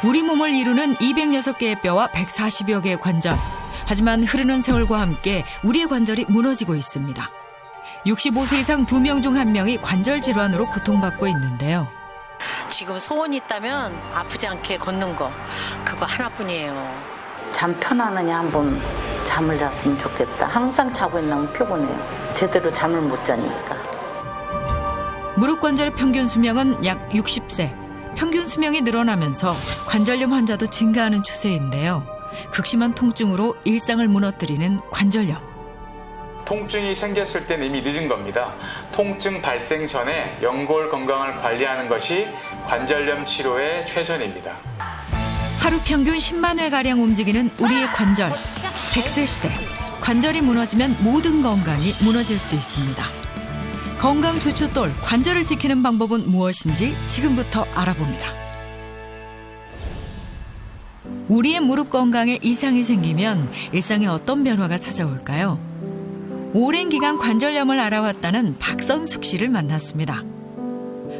우리 몸을 이루는 206개의 뼈와 140여 개의 관절. 하지만 흐르는 세월과 함께 우리의 관절이 무너지고 있습니다. 65세 이상 2명 중 1명이 관절 질환으로 고통받고 있는데요. 지금 소원이 있다면 아프지 않게 걷는 거 그거 하나뿐이에요. 잠 편안하냐 한번 잠을 잤으면 좋겠다. 항상 자고 있는 피곤해요. 제대로 잠을 못 자니까. 무릎 관절의 평균 수명은 약 60세. 평균 수명이 늘어나면서 관절염 환자도 증가하는 추세인데요. 극심한 통증으로 일상을 무너뜨리는 관절염. 통증이 생겼을 땐 이미 늦은 겁니다. 통증 발생 전에 연골 건강을 관리하는 것이 관절염 치료의 최선입니다. 하루 평균 10만 회가량 움직이는 우리의 관절. 100세 시대. 관절이 무너지면 모든 건강이 무너질 수 있습니다. 건강 주춧돌 관절을 지키는 방법은 무엇인지 지금부터 알아봅니다. 우리의 무릎 건강에 이상이 생기면 일상에 어떤 변화가 찾아올까요? 오랜 기간 관절염을 앓아왔다는 박선숙 씨를 만났습니다.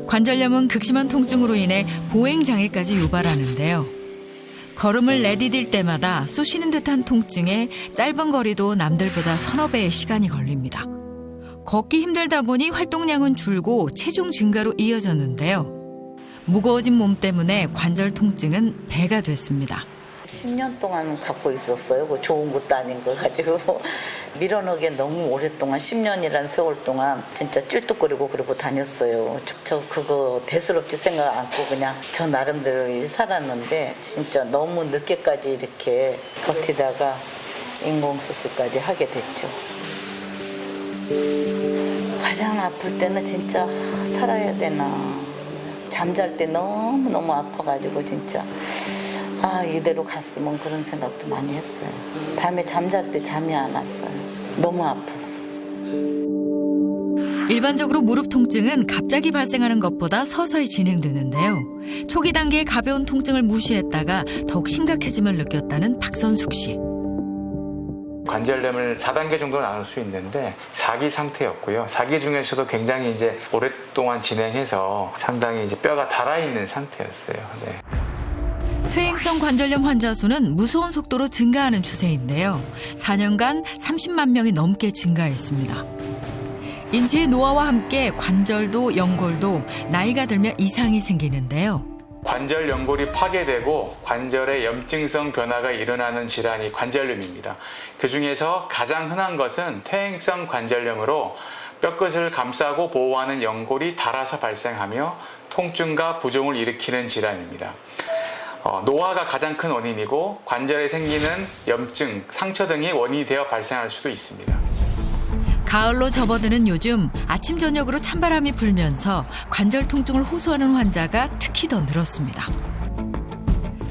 관절염은 극심한 통증으로 인해 보행장애까지 유발하는데요. 걸음을 내디딜 때마다 쑤시는 듯한 통증에 짧은 거리도 남들보다 서너 배의 시간이 걸립니다. 걷기 힘들다 보니 활동량은 줄고 체중 증가로 이어졌는데요. 무거워진 몸 때문에 관절 통증은 배가 됐습니다. 10년 동안 갖고 있었어요. 그 좋은 것도 아닌 거 가지고. 밀어넣기에 너무 오랫동안 10년이라는 세월 동안 진짜 찔뚝거리고 그러고 다녔어요. 저 그거 대수롭지 생각 않고 그냥 저 나름대로 살았는데 진짜 너무 늦게까지 이렇게 버티다가 인공수술까지 하게 됐죠. 가장 아플 때는 진짜 살아야 되나. 잠잘 때 너무너무 아파가지고 진짜 이대로 갔으면 그런 생각도 많이 했어요. 밤에 잠잘 때 잠이 안 왔어요. 너무 아팠어. 일반적으로 무릎 통증은 갑자기 발생하는 것보다 서서히 진행되는데요. 초기 단계의 가벼운 통증을 무시했다가 더욱 심각해짐을 느꼈다는 박선숙 씨. 관절염을 4단계 정도 나눌 수 있는데 4기 상태였고요. 4기 중에서도 굉장히 이제 오랫동안 진행해서 상당히 이제 뼈가 닳아있는 상태였어요. 네. 퇴행성 관절염 환자 수는 무서운 속도로 증가하는 추세인데요. 4년간 30만 명이 넘게 증가했습니다. 인체의 노화와 함께 관절도 연골도 나이가 들면 이상이 생기는데요. 관절 연골이 파괴되고 관절의 염증성 변화가 일어나는 질환이 관절염입니다. 그중에서 가장 흔한 것은 퇴행성 관절염으로 뼈끝을 감싸고 보호하는 연골이 닳아서 발생하며 통증과 부종을 일으키는 질환입니다. 노화가 가장 큰 원인이고 관절에 생기는 염증, 상처 등이 원인이 되어 발생할 수도 있습니다. 가을로 접어드는 요즘 아침 저녁으로 찬바람이 불면서 관절 통증을 호소하는 환자가 특히 더 늘었습니다.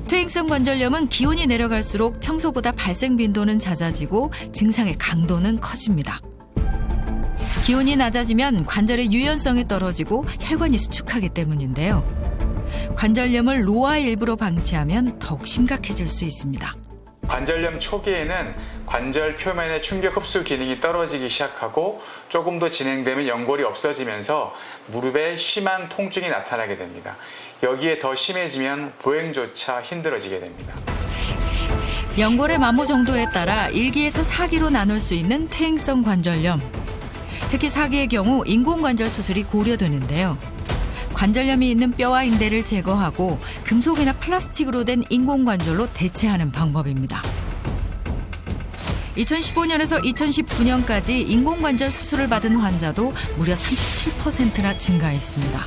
퇴행성 관절염은 기온이 내려갈수록 평소보다 발생 빈도는 잦아지고 증상의 강도는 커집니다. 기온이 낮아지면 관절의 유연성이 떨어지고 혈관이 수축하기 때문인데요. 관절염을 노화 일부로 방치하면 더욱 심각해질 수 있습니다. 관절염 초기에는 관절 표면의 충격 흡수 기능이 떨어지기 시작하고 조금 더 진행되면 연골이 없어지면서 무릎에 심한 통증이 나타나게 됩니다. 여기에 더 심해지면 보행조차 힘들어지게 됩니다. 연골의 마모 정도에 따라 1기에서 4기로 나눌 수 있는 퇴행성 관절염. 특히 4기의 경우 인공관절 수술이 고려되는데요. 관절염이 있는 뼈와 인대를 제거하고 금속이나 플라스틱으로 된 인공관절로 대체하는 방법입니다. 2015년에서 2019년까지 인공관절 수술을 받은 환자도 무려 37%나 증가했습니다.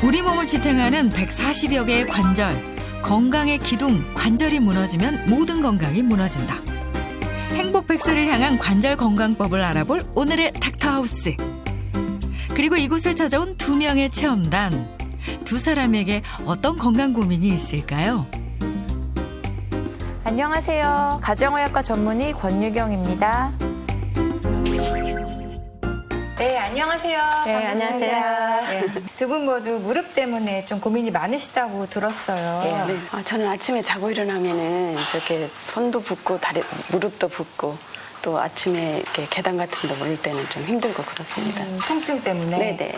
우리 몸을 지탱하는 140여 개의 관절. 건강의 기둥, 관절이 무너지면 모든 건강이 무너진다. 행복 100세를 향한 관절 건강법을 알아볼 오늘의 닥터하우스. 그리고 이곳을 찾아온 2명의 체험단. 두 사람에게 어떤 건강 고민이 있을까요? 안녕하세요. 가정의학과 전문의 권유경입니다. 네, 안녕하세요. 네, 안녕하세요. 네, 두 분 모두 무릎 때문에 좀 고민이 많으시다고 들었어요. 네. 저는 아침에 자고 일어나면은 저렇게 손도 붓고 무릎도 붓고 또 아침에 이렇게 계단 같은 데 오를 때는 좀 힘들고 그렇습니다. 통증 때문에? 네네.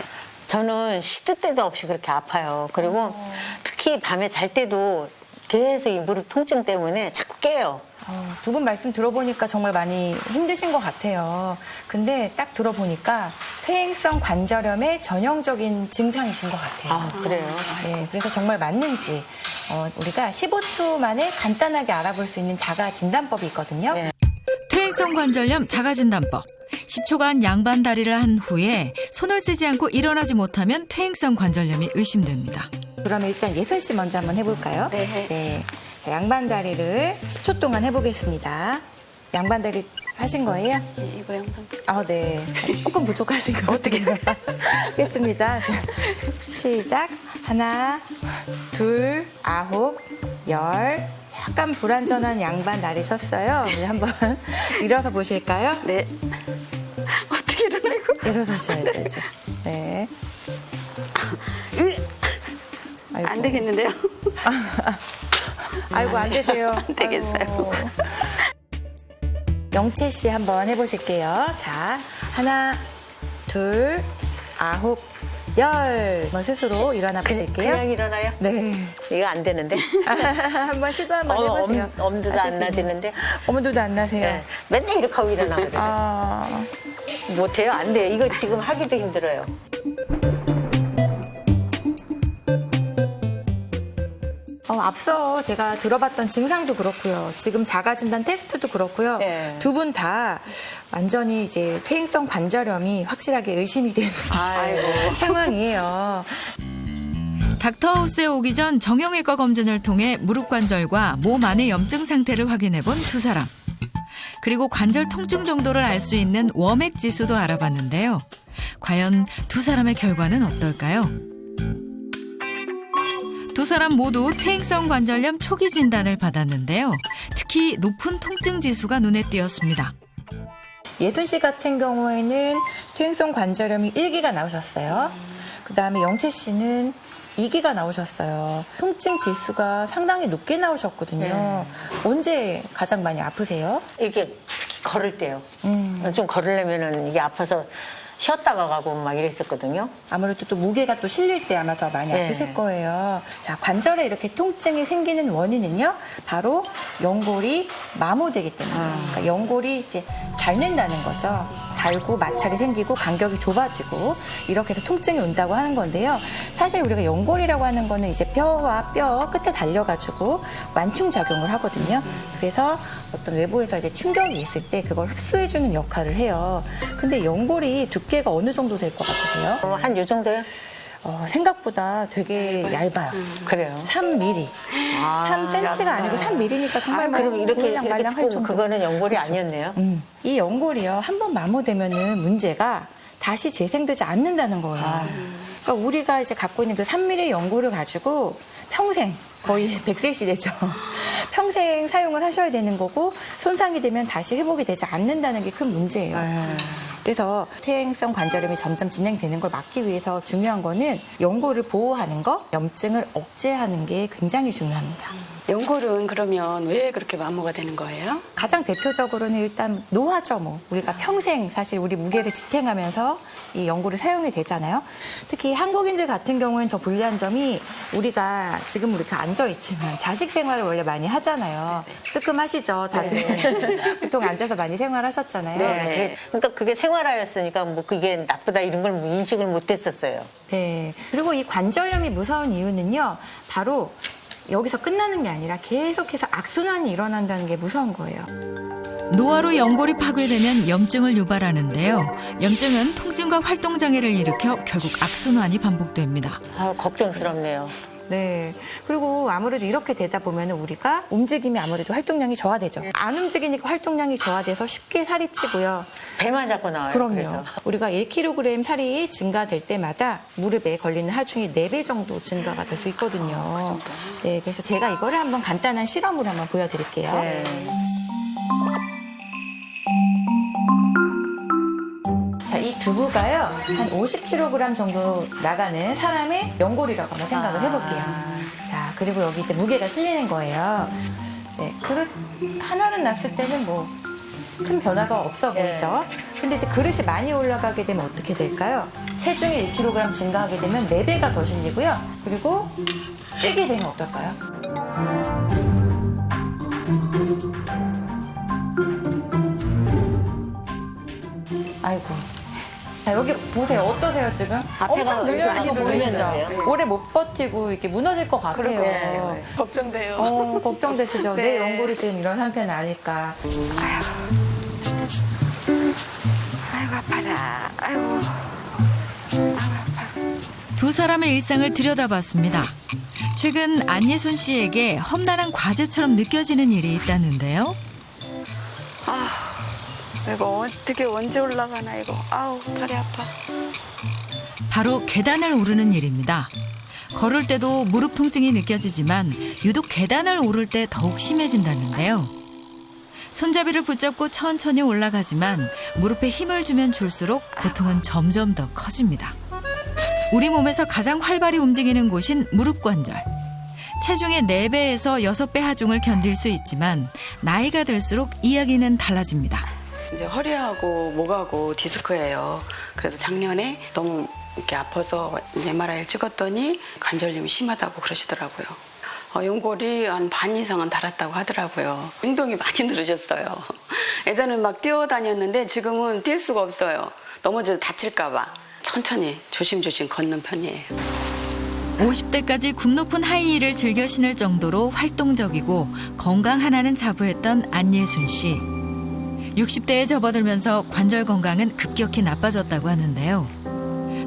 저는 시도 때도 없이 그렇게 아파요. 그리고 특히 밤에 잘 때도 계속 이 무릎 통증 때문에 자꾸 깨요. 두 분 말씀 들어보니까 정말 많이 힘드신 것 같아요. 근데 딱 들어보니까 퇴행성 관절염의 전형적인 증상이신 것 같아요. 아, 그래요? 네, 그래서 정말 맞는지 우리가 15초 만에 간단하게 알아볼 수 있는 자가 진단법이 있거든요. 네. 퇴행성 관절염 자가진단법. 10초간 양반 다리를 한 후에 손을 쓰지 않고 일어나지 못하면 퇴행성 관절염이 의심됩니다. 그러면 일단 예순 씨 먼저 한번 해볼까요? 네. 자, 양반 다리를 10초 동안 해보겠습니다. 양반 다리 하신 거예요? 네, 이거 영상. 네. 조금 부족하신 거 어떻게 하겠습니다. 자, 시작. 하나, 둘, 9, 10. 약간 불안전한 양반 다리셨어요. 우리 한번 일어서 보실까요? 네. 어떻게 일어나고? 일어서셔야죠, 이제. 네. 아이고. 안 되겠는데요? 아이고, 안 되세요. 안 되겠어요. 아이고. 영채 씨 한번 해보실게요. 자, 하나, 둘, 9, 10. 한번 스스로 일어나 보실게요. 그냥 일어나요? 네. 이거 안 되는데? 한번 시도 한번 해보세요. 엄두도 안 나지는데? 엄두도 안 나세요. 네. 맨날 이렇게 하고 일어나거든요. 아, 못해요? 안 돼요. 이거 지금 하기도 힘들어요. 앞서 제가 들어봤던 증상도 그렇고요. 지금 자가진단 테스트도 그렇고요. 네. 두 분 다 완전히 이제 퇴행성 관절염이 확실하게 의심이 되는 상황이에요. 닥터하우스에 오기 전 정형외과 검진을 통해 무릎 관절과 몸 안의 염증 상태를 확인해 본 두 사람. 그리고 관절 통증 정도를 알 수 있는 워맥 지수도 알아봤는데요. 과연 두 사람의 결과는 어떨까요? 두 사람 모두 퇴행성 관절염 초기 진단을 받았는데요. 특히 높은 통증 지수가 눈에 띄었습니다. 예순 씨 같은 경우에는 퇴행성 관절염이 1기가 나오셨어요. 그다음에 영채 씨는 2기가 나오셨어요. 통증 지수가 상당히 높게 나오셨거든요. 언제 가장 많이 아프세요? 이렇게 특히 걸을 때요. 좀 걸으려면은 이게 아파서 쉬었다가 가고 막 이랬었거든요. 아무래도 또 무게가 또 실릴 때 아마 더 많이 네. 아프실 거예요. 자, 관절에 이렇게 통증이 생기는 원인은요, 바로 연골이 마모되기 때문에. 그러니까 연골이 이제 닳는다는 거죠. 달고 마찰이 생기고 간격이 좁아지고 이렇게 해서 통증이 온다고 하는 건데요. 사실 우리가 연골이라고 하는 거는 이제 뼈와 뼈 끝에 달려가지고 완충 작용을 하거든요. 그래서 어떤 외부에서 이제 충격이 있을 때 그걸 흡수해주는 역할을 해요. 근데 연골이 두께가 어느 정도 될 것 같으세요? 한 요 정도요? 생각보다 되게 얇아요. 그래요. 3mm. 3cm가 아니고 3mm니까 정말 그럼 이렇게 말랑 할 고 정도. 그거는 연골이 아니었네요. 이 연골이요, 한번 마모되면은 문제가 다시 재생되지 않는다는 거예요. 그러니까 우리가 이제 갖고 있는 그 3mm 연골을 가지고 평생, 거의 100세 시대죠. 평생 사용을 하셔야 되는 거고, 손상이 되면 다시 회복이 되지 않는다는 게 큰 문제예요. 그래서 퇴행성 관절염이 점점 진행되는 걸 막기 위해서 중요한 거는 연골을 보호하는 거, 염증을 억제하는 게 굉장히 중요합니다. 연골은 그러면 왜 그렇게 마모가 되는 거예요? 가장 대표적으로는 일단 노화죠. 우리가 평생 사실 우리 무게를 지탱하면서 이 연골을 사용이 되잖아요. 특히 한국인들 같은 경우에는 더 불리한 점이 우리가 지금 이렇게 앉아있지만 자식 생활을 원래 많이 하잖아요. 뜨끔하시죠, 다들. 보통 앉아서 많이 생활하셨잖아요. 네. 그러니까 그게 생활하였으니까 뭐 그게 나쁘다 이런 걸 인식을 못했었어요. 네. 그리고 이 관절염이 무서운 이유는요, 바로 여기서 끝나는 게 아니라 계속해서 악순환이 일어난다는 게 무서운 거예요. 노화로 연골이 파괴되면 염증을 유발하는데요. 염증은 통증과 활동 장애를 일으켜 결국 악순환이 반복됩니다. 걱정스럽네요. 네. 그리고 아무래도 이렇게 되다 보면 우리가 움직임이 아무래도 활동량이 저하되죠. 안 움직이니까 활동량이 저하돼서 쉽게 살이 찌고요. 배만 잡고 나와요. 그럼요. 그래서. 우리가 1kg 살이 증가될 때마다 무릎에 걸리는 하중이 4배 정도 증가가 될 수 있거든요. 네. 그래서 제가 이거를 한번 간단한 실험으로 한번 보여드릴게요. 네. 자, 이 두부가요, 한 50kg 정도 나가는 사람의 연골이라고 한번 생각을 해볼게요. 자, 그리고 여기 이제 무게가 실리는 거예요. 네, 그릇 하나를 놨을 때는 뭐 큰 변화가 없어 보이죠? 근데 이제 그릇이 많이 올라가게 되면 어떻게 될까요? 체중이 1kg 증가하게 되면 4배가 더 실리고요. 그리고 뛰게 되면 어떨까요? 아이고. 자, 여기 보세요. 어떠세요, 지금? 앞에가 엄청 늘려나가 많이 보이시죠? 늘어나요. 오래 못 버티고 이렇게 무너질 것 같아요. 걱정돼요. 걱정되시죠? 네. 내 연골이 지금 이런 상태는 아닐까. 아이고 아파라. 아이고. 두 사람의 일상을 들여다봤습니다. 최근 안예순 씨에게 험난한 과제처럼 느껴지는 일이 있다는데요. 이거 어떻게 언제 올라가나 이거. 아우 다리 아파. 바로 계단을 오르는 일입니다. 걸을 때도 무릎 통증이 느껴지지만 유독 계단을 오를 때 더욱 심해진다는데요. 손잡이를 붙잡고 천천히 올라가지만 무릎에 힘을 주면 줄수록 고통은 점점 더 커집니다. 우리 몸에서 가장 활발히 움직이는 곳인 무릎 관절. 체중의 4배에서 6배 하중을 견딜 수 있지만 나이가 들수록 이야기는 달라집니다. 이제 허리하고 목하고 디스크예요. 그래서 작년에 너무 이렇게 아파서 MRI를 찍었더니 관절염이 심하다고 그러시더라고요. 연골이 한 반 이상은 닳았다고 하더라고요. 운동이 많이 늘어졌어요. 예전엔 막 뛰어다녔는데 지금은 뛸 수가 없어요. 넘어져서 다칠까 봐 천천히 조심조심 걷는 편이에요. 50대까지 굽 높은 하이힐을 즐겨 신을 정도로 활동적이고 건강 하나는 자부했던 안예순 씨. 60대에 접어들면서 관절 건강은 급격히 나빠졌다고 하는데요.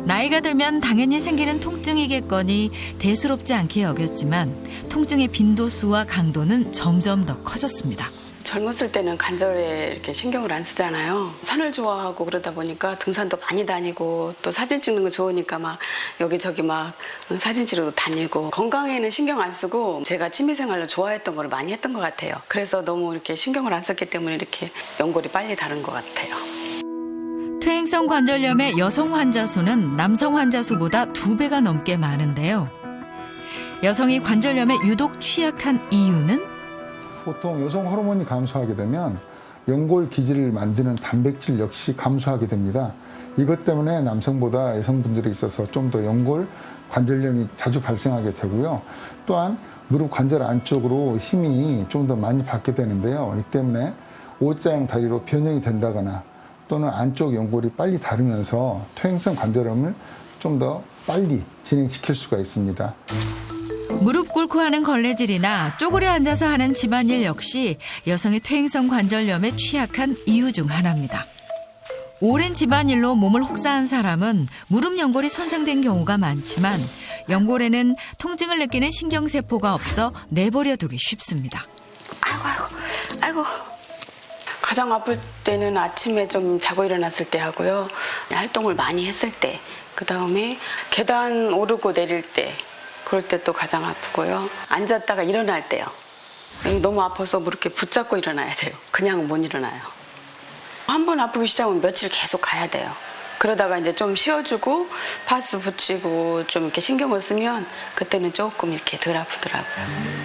나이가 들면 당연히 생기는 통증이겠거니 대수롭지 않게 여겼지만 통증의 빈도수와 강도는 점점 더 커졌습니다. 젊었을 때는 관절에 이렇게 신경을 안 쓰잖아요. 산을 좋아하고 그러다 보니까 등산도 많이 다니고 또 사진 찍는 거 좋으니까 막 여기저기 막 사진 찍으러 다니고 건강에는 신경 안 쓰고 제가 취미생활로 좋아했던 걸 많이 했던 것 같아요. 그래서 너무 이렇게 신경을 안 썼기 때문에 이렇게 연골이 빨리 닳은 것 같아요. 퇴행성 관절염의 여성 환자 수는 남성 환자 수보다 2배가 넘게 많은데요. 여성이 관절염에 유독 취약한 이유는? 보통 여성 호르몬이 감소하게 되면 연골 기질을 만드는 단백질 역시 감소하게 됩니다. 이것 때문에 남성보다 여성분들에 있어서 좀 더 연골 관절염이 자주 발생하게 되고요. 또한 무릎 관절 안쪽으로 힘이 좀 더 많이 받게 되는데요. 이 때문에 O자형 다리로 변형이 된다거나 또는 안쪽 연골이 빨리 닳으면서 퇴행성 관절염을 좀 더 빨리 진행시킬 수가 있습니다. 무릎 꿇고 하는 걸레질이나 쪼그려 앉아서 하는 집안일 역시 여성의 퇴행성 관절염에 취약한 이유 중 하나입니다. 오랜 집안일로 몸을 혹사한 사람은 무릎 연골이 손상된 경우가 많지만 연골에는 통증을 느끼는 신경세포가 없어 내버려 두기 쉽습니다. 아이고. 가장 아플 때는 아침에 좀 자고 일어났을 때 하고요. 활동을 많이 했을 때, 그 다음에 계단 오르고 내릴 때, 그럴 때 또 가장 아프고요. 앉았다가 일어날 때요. 너무 아파서 뭐 이렇게 붙잡고 일어나야 돼요. 그냥 못 일어나요. 한 번 아프기 시작하면 며칠 계속 가야 돼요. 그러다가 이제 좀 쉬어주고 파스 붙이고 좀 이렇게 신경을 쓰면 그때는 조금 이렇게 덜 아프더라고요.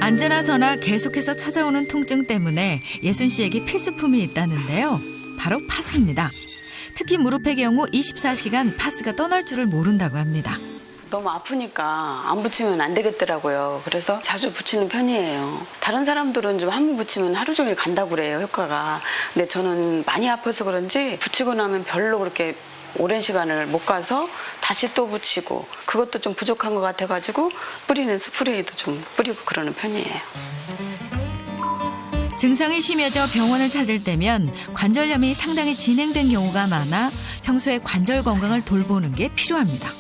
앉으나 서나 계속해서 찾아오는 통증 때문에 예순 씨에게 필수품이 있다는데요. 바로 파스입니다. 특히 무릎의 경우 24시간 파스가 떠날 줄을 모른다고 합니다. 너무 아프니까 안 붙이면 안 되겠더라고요. 그래서 자주 붙이는 편이에요. 다른 사람들은 좀 한 번 붙이면 하루 종일 간다고 그래요, 효과가. 근데 저는 많이 아파서 그런지 붙이고 나면 별로 그렇게 오랜 시간을 못 가서 다시 또 붙이고 그것도 좀 부족한 것 같아가지고 뿌리는 스프레이도 좀 뿌리고 그러는 편이에요. 증상이 심해져 병원을 찾을 때면 관절염이 상당히 진행된 경우가 많아 평소에 관절 건강을 돌보는 게 필요합니다.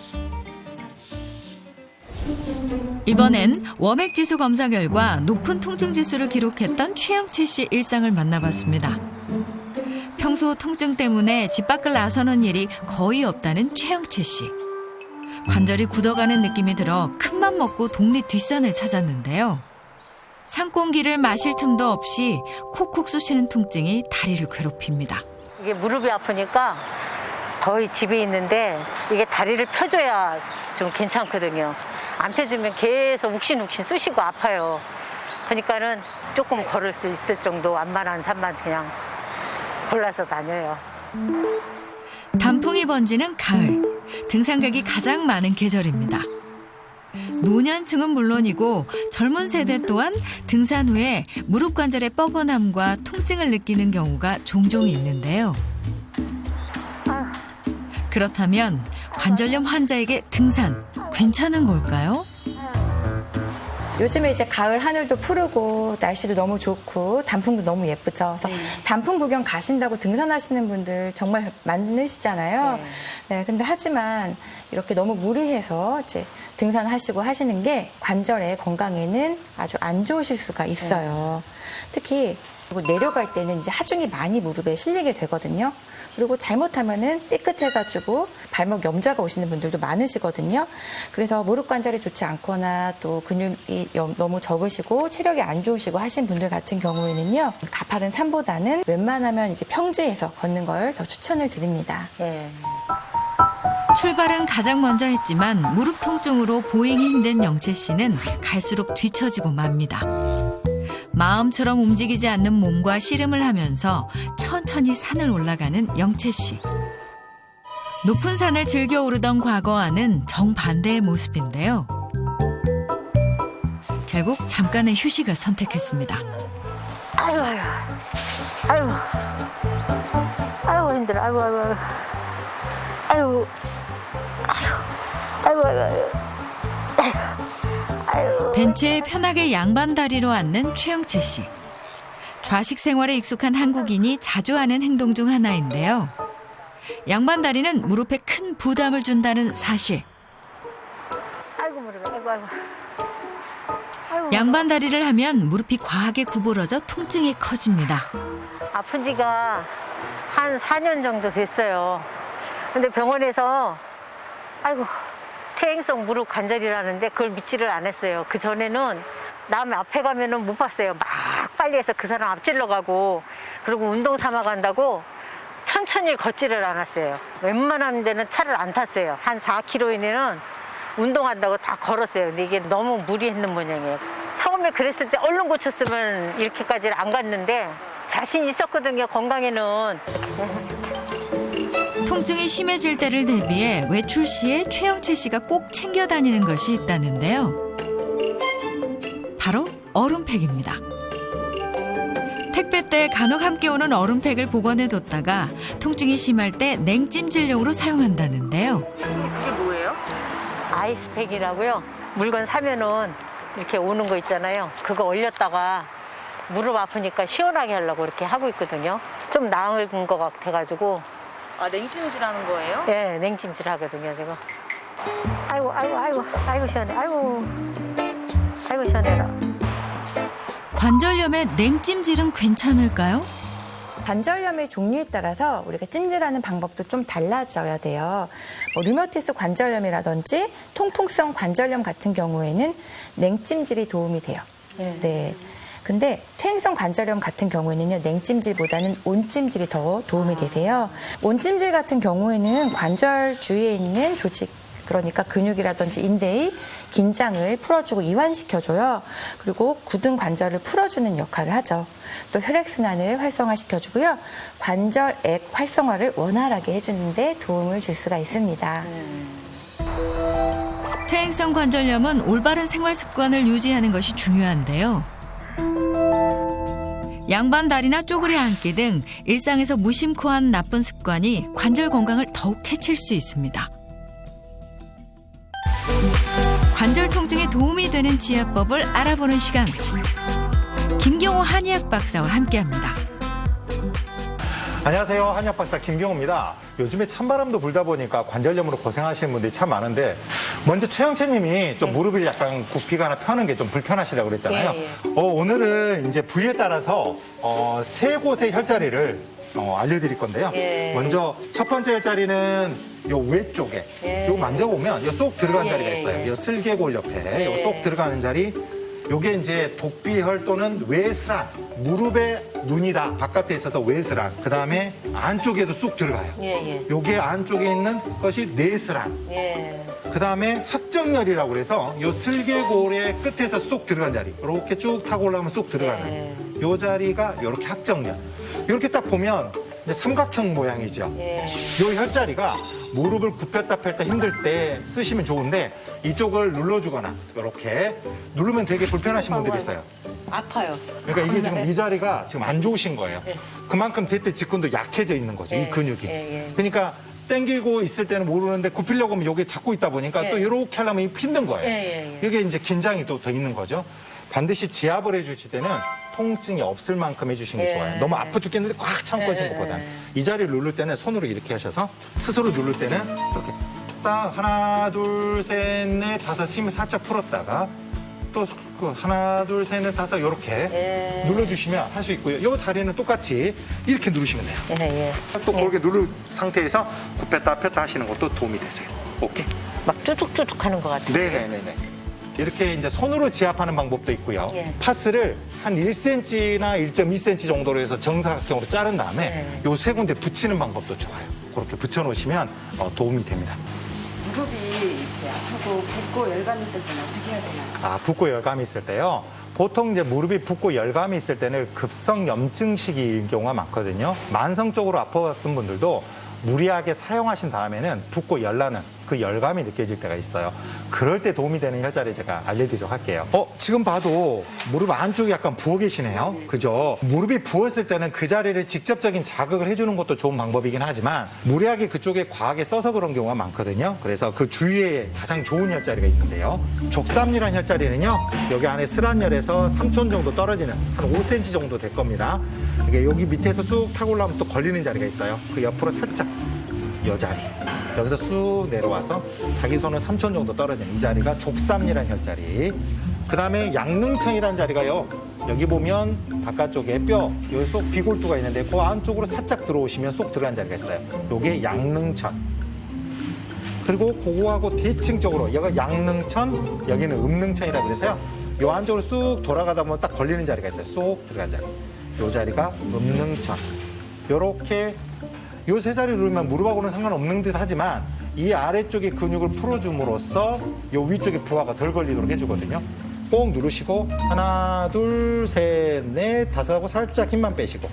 이번엔 워맥지수 검사 결과 높은 통증 지수를 기록했던 최영채 씨 일상을 만나봤습니다. 평소 통증 때문에 집 밖을 나서는 일이 거의 없다는 최영채 씨. 관절이 굳어가는 느낌이 들어 큰맘 먹고 동네 뒷산을 찾았는데요. 산공기를 마실 틈도 없이 콕콕 쑤시는 통증이 다리를 괴롭힙니다. 이게 무릎이 아프니까 거의 집에 있는데 이게 다리를 펴줘야 좀 괜찮거든요. 안 펴주면 계속 욱신욱신 쑤시고 아파요. 그러니까는 조금 걸을 수 있을 정도 완만한 산만 그냥 골라서 다녀요. 단풍이 번지는 가을, 등산객이 가장 많은 계절입니다. 노년층은 물론이고 젊은 세대 또한 등산 후에 무릎 관절의 뻐근함과 통증을 느끼는 경우가 종종 있는데요. 그렇다면 관절염 환자에게 등산 괜찮은 걸까요? 요즘에 이제 가을 하늘도 푸르고 날씨도 너무 좋고 단풍도 너무 예쁘죠. 그래서 단풍 구경 가신다고 등산하시는 분들 정말 많으시잖아요. 네, 근데 하지만 이렇게 너무 무리해서 이제 등산하시고 하시는 게 관절의 건강에는 아주 안 좋으실 수가 있어요. 특히 그리고 내려갈 때는 이제 하중이 많이 무릎에 실리게 되거든요. 그리고 잘못하면은 삐끗해가지고 발목 염좌가 오시는 분들도 많으시거든요. 그래서 무릎 관절이 좋지 않거나 또 근육이 너무 적으시고 체력이 안 좋으시고 하신 분들 같은 경우에는요, 가파른 산보다는 웬만하면 이제 평지에서 걷는 걸 더 추천을 드립니다. 예. 출발은 가장 먼저 했지만 무릎 통증으로 보행이 힘든 영채 씨는 갈수록 뒤처지고 맙니다. 마음처럼 움직이지 않는 몸과 씨름을 하면서 천천히 산을 올라가는 영채 씨. 높은 산을 즐겨 오르던 과거와는 정반대의 모습인데요. 결국 잠깐의 휴식을 선택했습니다. 아유, 아유, 아유, 아유, 힘들어. 아유, 아유, 아유, 아유, 아유, 아유, 아유, 아유. 벤치에 편하게 양반 다리로 앉는 최영채 씨. 좌식 생활에 익숙한 한국인이 자주 하는 행동 중 하나인데요. 양반 다리는 무릎에 큰 부담을 준다는 사실. 아이고, 무릎, 아이고, 아이고. 아이고. 양반 다리를 하면 무릎이 과하게 구부러져 통증이 커집니다. 아픈 지가 한 4년 정도 됐어요. 근데 병원에서 아이고 퇴행성 무릎 관절이라는데 그걸 믿지를 않았어요. 그 전에는 남 앞에 가면은 못 봤어요. 막 빨리 해서 그 사람 앞질러 가고 그리고 운동 삼아 간다고 천천히 걷지를 않았어요. 웬만한 데는 차를 안 탔어요. 한 4km 이내는 운동한다고 다 걸었어요. 근데 이게 너무 무리했는 모양이에요. 처음에 그랬을 때 얼른 고쳤으면 이렇게까지는 안 갔는데 자신 있었거든요. 건강에는. 통증이 심해질 때를 대비해 외출 시에 최영채 씨가 꼭 챙겨 다니는 것이 있다는데요. 바로 얼음팩입니다. 택배 때 간혹 함께 오는 얼음팩을 보관해뒀다가 통증이 심할 때 냉찜질용으로 사용한다는데요. 그게 뭐예요? 아이스팩이라고요. 물건 사면은 이렇게 오는 거 있잖아요. 그거 올렸다가 무릎 아프니까 시원하게 하려고 이렇게 하고 있거든요. 좀 나은 것 같아가지고. 아, 냉찜질하는 거예요? 예, 냉찜질 하거든요, 제가. 아이고, 아이고, 아이고, 아이고, 시원해. 아이고, 아이고, 시원해라. 관절염에 냉찜질은 괜찮을까요? 관절염의 종류에 따라서 우리가 찜질하는 방법도 좀 달라져야 돼요. 뭐 류마티스 관절염이라든지 통풍성 관절염 같은 경우에는 냉찜질이 도움이 돼요. 네. 근데 퇴행성 관절염 같은 경우에는요, 냉찜질보다는 온찜질이 더 도움이 되세요. 온찜질 같은 경우에는 관절 주위에 있는 조직, 그러니까 근육이라든지 인대의 긴장을 풀어주고 이완시켜줘요. 그리고 굳은 관절을 풀어주는 역할을 하죠. 또 혈액순환을 활성화시켜주고요. 관절액 활성화를 원활하게 해주는 데 도움을 줄 수가 있습니다. 퇴행성 관절염은 올바른 생활 습관을 유지하는 것이 중요한데요. 양반 다리나 쪼그려 앉기 등 일상에서 무심코 한 나쁜 습관이 관절 건강을 더욱 해칠 수 있습니다. 관절 통증에 도움이 되는 지압법을 알아보는 시간. 김경호 한의학 박사와 함께합니다. 안녕하세요. 한의학 박사 김경호입니다. 요즘에 찬바람도 불다 보니까 관절염으로 고생하시는 분들이 참 많은데 먼저 최영채 님이 좀 무릎을 약간 굽히거나 펴는 게 좀 불편하시다고 그랬잖아요. 오늘은 이제 부위에 따라서 세 곳의 혈자리를 알려드릴 건데요. 먼저 첫 번째 혈자리는 요 외쪽에 요 만져보면 요 쏙 들어간 자리가 있어요. 요 슬개골 옆에 요 쏙 들어가는 자리. 요게 이제 독비혈 또는 외슬환, 무릎의 눈이다. 바깥에 있어서 외슬환. 그 다음에 안쪽에도 쑥 들어가요. 요게 안쪽에 있는 것이 내슬환. 그 다음에 합정열이라고 그래서 요 슬개골의 끝에서 쏙 들어간 자리. 이렇게 쭉 타고 올라오면 쏙 들어가는 요 자리가 요렇게 합정열. 이렇게 딱 보면 이제 삼각형 모양이죠. 예. 이 혈자리가 무릎을 굽혔다 폈다 힘들 때 쓰시면 좋은데 이쪽을 눌러주거나 이렇게 누르면 되게 불편하신 분들이 있어요. 아파요. 그러니까 이게 지금 이 자리가 지금 안 좋으신 거예요. 그만큼 대퇴 직근도 약해져 있는 거죠. 이 근육이. 그러니까 당기고 있을 때는 모르는데 굽히려고 하면 여기 잡고 있다 보니까 또 이렇게 하려면 힘든 거예요. 이게 이제 긴장이 또 더 있는 거죠. 반드시 지압을 해주실 때는 통증이 없을 만큼 해주시는 게 좋아요. 너무 아파 죽겠는데 꽉 참고 하시는 것보다는. 이 자리를 누를 때는 손으로 이렇게 하셔서 스스로 누를 때는 이렇게 딱 하나, 둘, 셋, 넷, 다섯 힘을 살짝 풀었다가 또 그 하나, 둘, 셋, 넷, 다섯 이렇게 눌러주시면 할 수 있고요. 이 자리는 똑같이 이렇게 누르시면 돼요. 또 그렇게 누른 상태에서 굽혔다 폈다 하시는 것도 도움이 되세요. 오케이? 막 쭈둑쭈둑 하는 것 같아요. 네네네네. 이렇게 이제 손으로 지압하는 방법도 있고요. 파스를 한 1cm나 1.2cm 정도로 해서 정사각형으로 자른 다음에 요 세 군데 붙이는 방법도 좋아요. 그렇게 붙여놓으시면 도움이 됩니다. 무릎이 이렇게 아프고 붓고 열감이 있을 때는 어떻게 해야 되나요? 아, 붓고 열감이 있을 때요. 보통 이제 무릎이 붓고 열감이 있을 때는 급성 염증 시기인 경우가 많거든요. 만성적으로 아파왔던 분들도 무리하게 사용하신 다음에는 붓고 열나는 그 열감이 느껴질 때가 있어요. 그럴 때 도움이 되는 혈자리 제가 알려드리도록 할게요. 지금 봐도 무릎 안쪽이 약간 부어 계시네요. 그죠? 무릎이 부었을 때는 그 자리를 직접적인 자극을 해주는 것도 좋은 방법이긴 하지만 무리하게 그쪽에 과하게 써서 그런 경우가 많거든요. 그래서 그 주위에 가장 좋은 혈자리가 있는데요. 족삼리란 혈자리는요. 여기 안에 슬한혈에서 3촌 정도 떨어지는 한 5cm 정도 될 겁니다. 이게 여기 밑에서 쑥 타고 올라오면 또 걸리는 자리가 있어요. 그 옆으로 살짝 이 자리. 여기서 쑥 내려와서 자기 손은 3촌 정도 떨어지는 이 자리가 족삼리란 혈자리. 그 다음에 양릉천이라는 자리가요. 여기 보면 바깥쪽에 뼈, 여기 쏙 비골두가 있는데 그 안쪽으로 살짝 들어오시면 쏙 들어간 자리가 있어요. 요게 양릉천. 그리고 그거하고 뒤층적으로 여기가 양릉천, 여기는 음릉천이라고 그래서요. 요 안쪽으로 쑥 돌아가다 보면 딱 걸리는 자리가 있어요. 쏙 들어간 자리. 요 자리가 음릉천. 요렇게 요 세 자리 누르면 무릎하고는 상관없는 듯 하지만 이 아래쪽의 근육을 풀어줌으로써 요 위쪽의 부하가 덜 걸리도록 해주거든요. 꼭 누르시고 하나, 둘, 셋, 넷, 다섯 하고 살짝 힘만 빼시고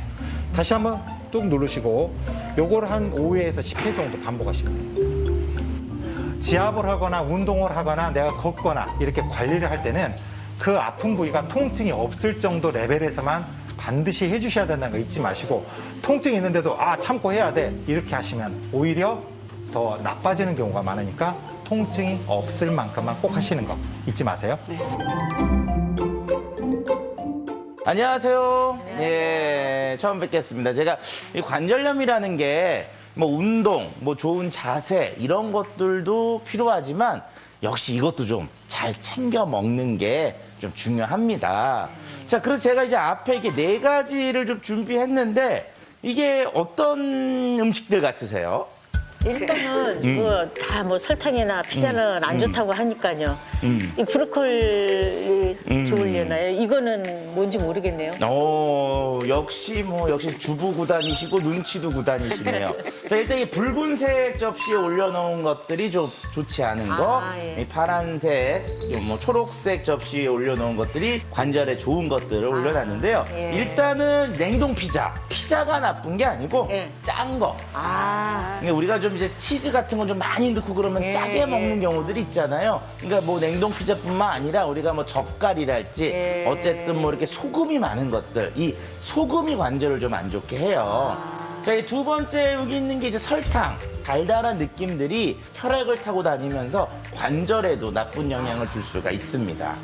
다시 한번 뚝 누르시고 요걸 한 5회에서 10회 정도 반복하시면 돼요. 지압을 하거나 운동을 하거나 내가 걷거나 이렇게 관리를 할 때는 그 아픈 부위가 통증이 없을 정도 레벨에서만 반드시 해주셔야 된다는 거 잊지 마시고 통증이 있는데도 참고 해야 돼 이렇게 하시면 오히려 더 나빠지는 경우가 많으니까 통증이 없을 만큼만 꼭 하시는 거 잊지 마세요. 네. 안녕하세요. 예, 처음 뵙겠습니다. 제가 이 관절염이라는 게 뭐 운동, 뭐 좋은 자세 이런 것들도 필요하지만 역시 이것도 좀 잘 챙겨 먹는 게 좀 중요합니다. 자, 그래서 제가 이제 앞에 이렇게 4가지를 좀 준비했는데 이게 어떤 음식들 같으세요? 일단은 다 뭐 설탕이나 피자는 안 좋다고 하니까요. 이 브로콜리 좋으려나요? 이거는 뭔지 모르겠네요. 역시 주부 구단이시고 눈치도 구단이시네요. 자, 일단 이 붉은색 접시에 올려놓은 것들이 좀 좋지 않은 거, 이 파란색, 뭐 초록색 접시에 올려놓은 것들이 관절에 좋은 것들을 올려놨는데요. 일단은 냉동 피자가 나쁜 게 아니고 짠 거. 그러니까 우리가 좀 이제 치즈 같은 거 좀 많이 넣고 그러면 짜게 먹는 경우들이 있잖아요. 그러니까 뭐 냉동 피자뿐만 아니라 우리가 뭐 젓갈이랄지 어쨌든 뭐 이렇게 소금이 많은 것들, 이 소금이 관절을 좀 안 좋게 해요. 자, 이 두 번째 여기 있는 게 이제 설탕. 달달한 느낌들이 혈액을 타고 다니면서 관절에도 나쁜 영향을 줄 수가 있습니다.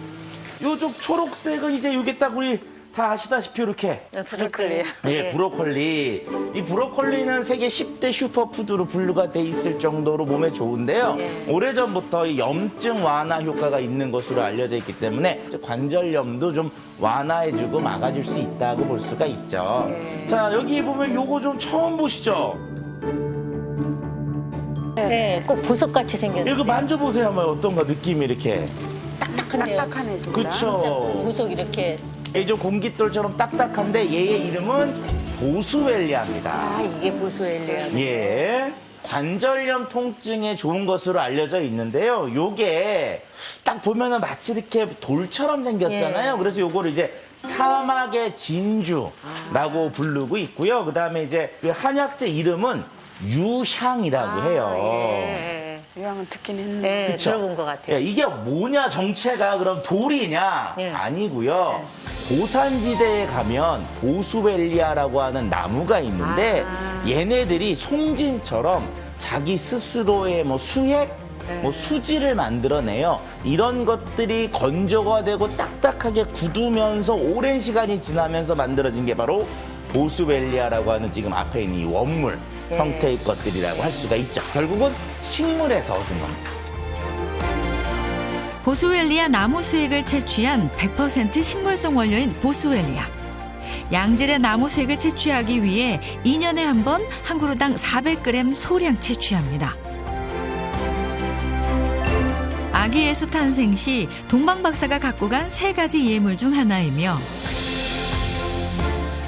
요쪽 초록색은 이제 이게 딱 우리 다 아시다시피 이렇게 브로콜리요. 예, 브로콜리. 이 브로콜리는 세계 10대 슈퍼푸드로 분류가 돼 있을 정도로 몸에 좋은데요. 오래전부터 이 염증 완화 효과가 있는 것으로 알려져 있기 때문에 관절염도 좀 완화해주고 막아줄 수 있다고 볼 수가 있죠. 자, 여기 보면 요거 좀 처음 보시죠? 네, 꼭 보석같이 생겼는데. 이거 만져보세요. 한번 어떤가 느낌이 이렇게. 딱딱하네요. 딱딱하네 진짜. 그쵸. 보석 이렇게. 이게 좀 공깃돌처럼 딱딱한데 얘의 이름은 보스웰리아입니다. 이게 보스웰리아. 예. 관절염 통증에 좋은 것으로 알려져 있는데요. 요게 딱 보면은 마치 이렇게 돌처럼 생겼잖아요. 그래서 요거를 이제 사막의 진주라고 부르고 있고요. 그다음에 이제 그 한약재 이름은 유향이라고 해요. 유향은 듣긴 했는데. 네, 그쵸? 들어본 것 같아요. 야, 이게 뭐냐 정체가 그럼 돌이냐? 예. 아니고요. 고산지대에 가면 보수벨리아라고 하는 나무가 있는데 얘네들이 송진처럼 자기 스스로의 뭐 수액, 뭐 수지를 만들어내요. 이런 것들이 건조가 되고 딱딱하게 굳으면서 오랜 시간이 지나면서 만들어진 게 바로 보수벨리아라고 하는 지금 앞에 있는 이 원물 형태의 것들이라고 할 수가 있죠. 결국은 식물에서 얻은 겁니다. 보스웰리아 나무 수액을 채취한 100% 식물성 원료인 보스웰리아. 양질의 나무 수액을 채취하기 위해 2년에 한 번 한 그루당 400g 소량 채취합니다. 아기 예수 탄생 시 동방 박사가 갖고 간 3가지 예물 중 하나이며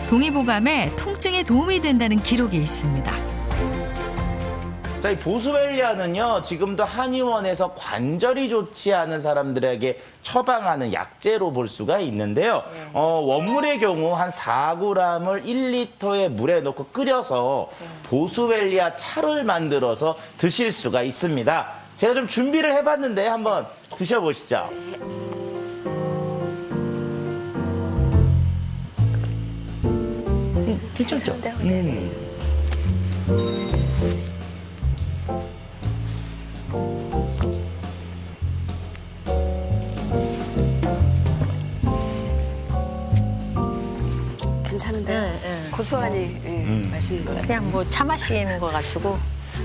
동의보감에 통증에 도움이 된다는 기록이 있습니다. 자, 이 보스웰리아는요, 지금도 한의원에서 관절이 좋지 않은 사람들에게 처방하는 약재로 볼 수가 있는데요. 원물의 경우 한 4g을 1리터의 물에 넣고 끓여서 보스웰리아 차를 만들어서 드실 수가 있습니다. 제가 좀 준비를 해봤는데 한번 드셔보시죠. 괜찮죠? 괜찮은데요? 고소하니 맛있는 것 같아요. 그냥 뭐 차 마시는 것 같고.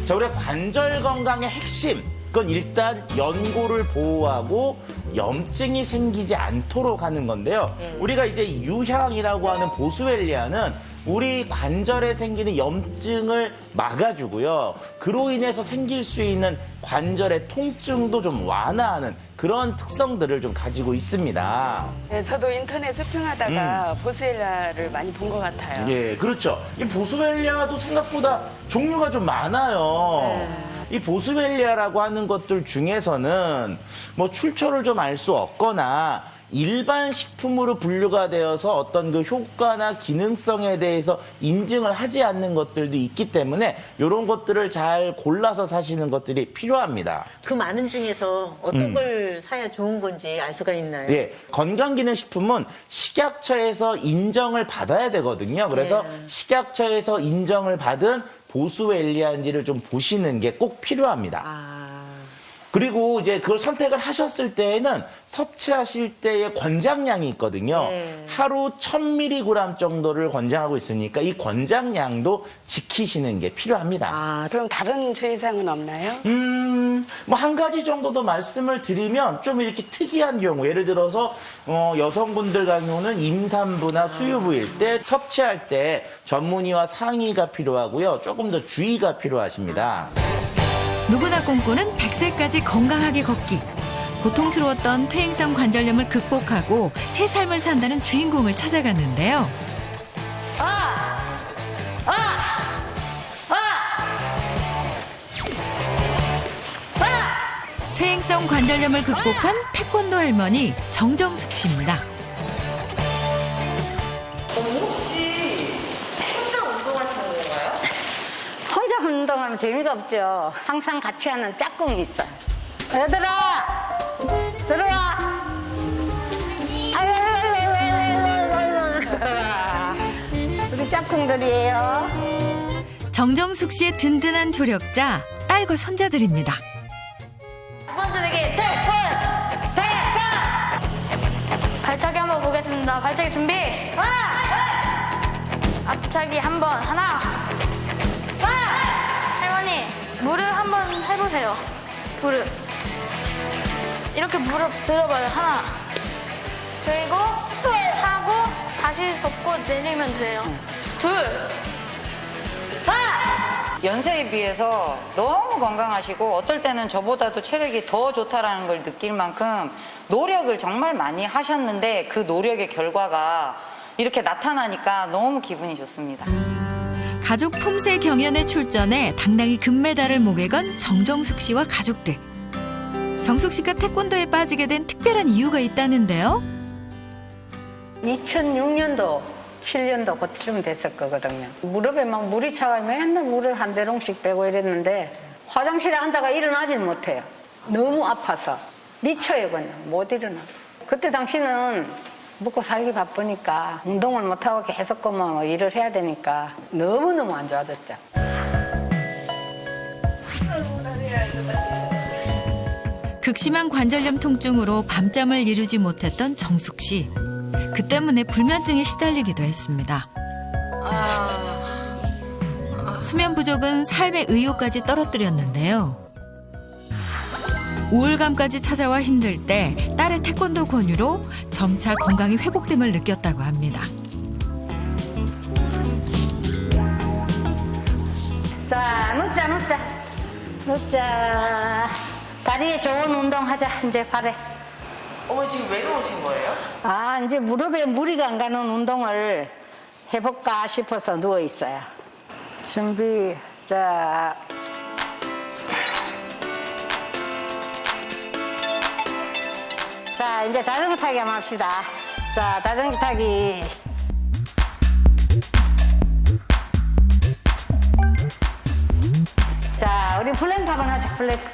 자, 우리 관절 건강의 핵심. 그건 일단 연골을 보호하고 염증이 생기지 않도록 하는 건데요. 우리가 이제 유향이라고 하는 보스웰리아는 우리 관절에 생기는 염증을 막아주고요. 그로 인해서 생길 수 있는 관절의 통증도 좀 완화하는 그런 특성들을 좀 가지고 있습니다. 네, 저도 인터넷 쇼핑하다가 보스웰리아를 많이 본 것 같아요. 예, 그렇죠. 이 보스웰리아도 생각보다 종류가 좀 많아요. 이 보스웰리아라고 하는 것들 중에서는 뭐 출처를 좀 알 수 없거나 일반 식품으로 분류가 되어서 어떤 그 효과나 기능성에 대해서 인증을 하지 않는 것들도 있기 때문에 이런 것들을 잘 골라서 사시는 것들이 필요합니다. 그 많은 중에서 어떤 걸 사야 좋은 건지 알 수가 있나요? 예, 건강기능식품은 식약처에서 인정을 받아야 되거든요. 그래서 식약처에서 인정을 받은 보스웰리아인지를 좀 보시는 게 꼭 필요합니다. 그리고 이제 그걸 선택을 하셨을 때에는 섭취하실 때의 권장량이 있거든요. 하루 1000mg 정도를 권장하고 있으니까 이 권장량도 지키시는 게 필요합니다. 그럼 다른 주의사항은 없나요? 뭐 한 가지 정도 더 말씀을 드리면 좀 이렇게 특이한 경우, 예를 들어서 여성분들 같은 경우는 임산부나 수유부일 때 섭취할 때 전문의와 상의가 필요하고요. 조금 더 주의가 필요하십니다. 누구나 꿈꾸는 100세까지 건강하게 걷기. 고통스러웠던 퇴행성 관절염을 극복하고 새 삶을 산다는 주인공을 찾아갔는데요. 퇴행성 관절염을 극복한 태권도 할머니 정정숙 씨입니다. 혼자 운동하면 재미가 없죠. 항상 같이 하는 짝꿍이 있어요. 얘들아, 들어와. 우리 짝꿍들이에요. 정정숙 씨의 든든한 조력자, 딸과 손자들입니다. 첫 번째 대기 태권! 발차기 한번 보겠습니다. 발차기 준비! 앞차기 한번 하나! 할머니 무릎 한번 해보세요. 무릎 이렇게 무릎 들어봐요. 하나 그리고 차고 다시 접고 내리면 돼요. 둘 연세에 비해서 너무 건강하시고 어떨 때는 저보다도 체력이 더 좋다라는 걸 느낄 만큼 노력을 정말 많이 하셨는데 그 노력의 결과가 이렇게 나타나니까 너무 기분이 좋습니다. 가족 품새 경연에 출전해 당당히 금메달을 목에 건 정정숙 씨와 가족들. 정숙 씨가 태권도에 빠지게 된 특별한 이유가 있다는데요. 2006년도, 7년도 그쯤 됐을 거거든요. 무릎에 막 물이 차가 맨날 물을 한 대롱씩 빼고 이랬는데 화장실에 앉아가 일어나질 못해요. 너무 아파서 미쳐요 그냥 못 일어나. 그때 당시는 먹고 살기 바쁘니까 운동을 못하고 계속 뭐 일을 해야 되니까 너무너무 안 좋아졌죠. 극심한 관절염 통증으로 밤잠을 이루지 못했던 정숙 씨. 그 때문에 불면증에 시달리기도 했습니다. 수면 부족은 삶의 의욕까지 떨어뜨렸는데요. 우울감까지 찾아와 힘들 때 딸의 태권도 권유로 점차 건강이 회복됨을 느꼈다고 합니다. 자, 눕자. 다리에 좋은 운동하자, 이제 발에. 어머니 지금 왜 누우신 거예요? 아, 이제 무릎에 무리가 안 가는 운동을 해볼까 싶어서 누워 있어요. 준비, 자. 자, 이제 자전거 타기 한번 합시다. 자, 자전거 타기. 자, 우리 플랭크 한번 하자, 플랭크.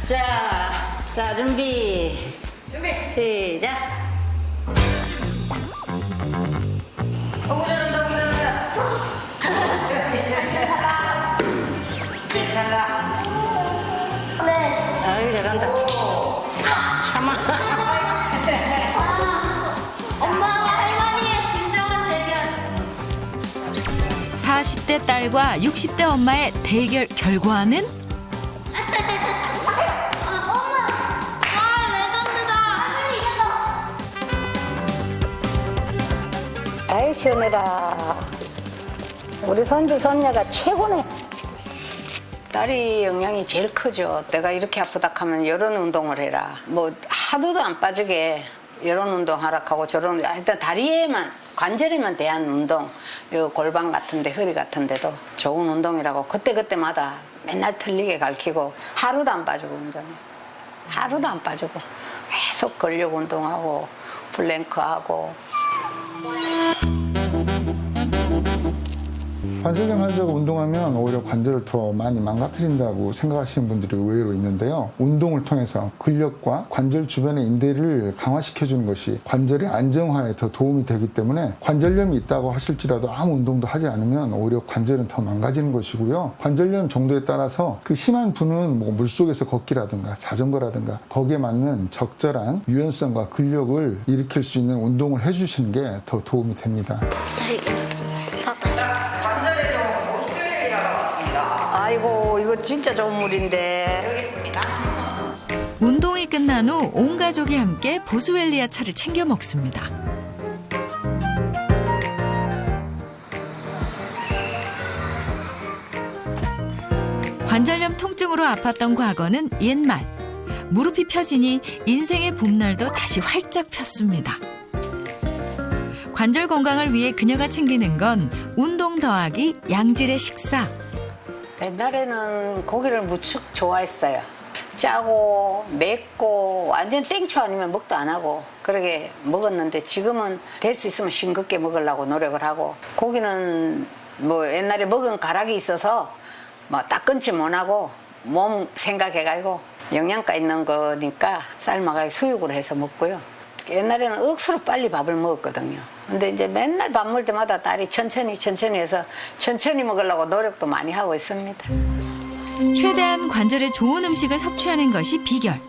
자, 준비. 시작. 네. 아유, 잘한다. 참아. 엄마와 할머니의 진정한 대결. 40대 딸과 60대 엄마의 대결 결과는? 아이, 시원해라. 우리 손주, 손녀가 최고네. 딸이 영향이 제일 크죠. 내가 이렇게 아프다 하면 이런 운동을 해라. 뭐 하루도 안 빠지게 이런 운동 하라 하고 저런, 일단 다리에만, 관절에만 대한 운동, 요 골반 같은데, 허리 같은데도 좋은 운동이라고 그때그때마다 맨날 틀리게 가르치고 하루도 안 빠지고 운전해. 하루도 안 빠지고 계속 근력 운동하고 플랭크하고. 관절염 환자가 운동하면 오히려 관절을 더 많이 망가뜨린다고 생각하시는 분들이 의외로 있는데요. 운동을 통해서 근력과 관절 주변의 인대를 강화시켜주는 것이 관절의 안정화에 더 도움이 되기 때문에 관절염이 있다고 하실지라도 아무 운동도 하지 않으면 오히려 관절은 더 망가지는 것이고요. 관절염 정도에 따라서 그 심한 분은 뭐 물속에서 걷기라든가 자전거라든가 거기에 맞는 적절한 유연성과 근력을 일으킬 수 있는 운동을 해주시는 게 더 도움이 됩니다. 아이고, 이거 진짜 좋은 물인데. 여기있습니다. 운동이 끝난 후 온 가족이 함께 보스웰리아 차를 챙겨 먹습니다. 관절염 통증으로 아팠던 과거는 옛말. 무릎이 펴지니 인생의 봄날도 다시 활짝 폈습니다. 관절 건강을 위해 그녀가 챙기는 건 운동 더하기 양질의 식사. 옛날에는 고기를 무척 좋아했어요. 짜고 맵고 완전 땡초 아니면 먹도 안 하고 그렇게 먹었는데 지금은 될 수 있으면 싱겁게 먹으려고 노력을 하고 고기는 뭐 옛날에 먹은 가락이 있어서 뭐 딱 끊지 못하고 몸 생각해가지고 영양가 있는 거니까 삶아가지고 수육으로 해서 먹고요. 옛날에는 억수로 빨리 밥을 먹었거든요. 근데 이제 맨날 밥 먹을 때마다 딸이 천천히 해서 천천히 먹으려고 노력도 많이 하고 있습니다. 최대한 관절에 좋은 음식을 섭취하는 것이 비결.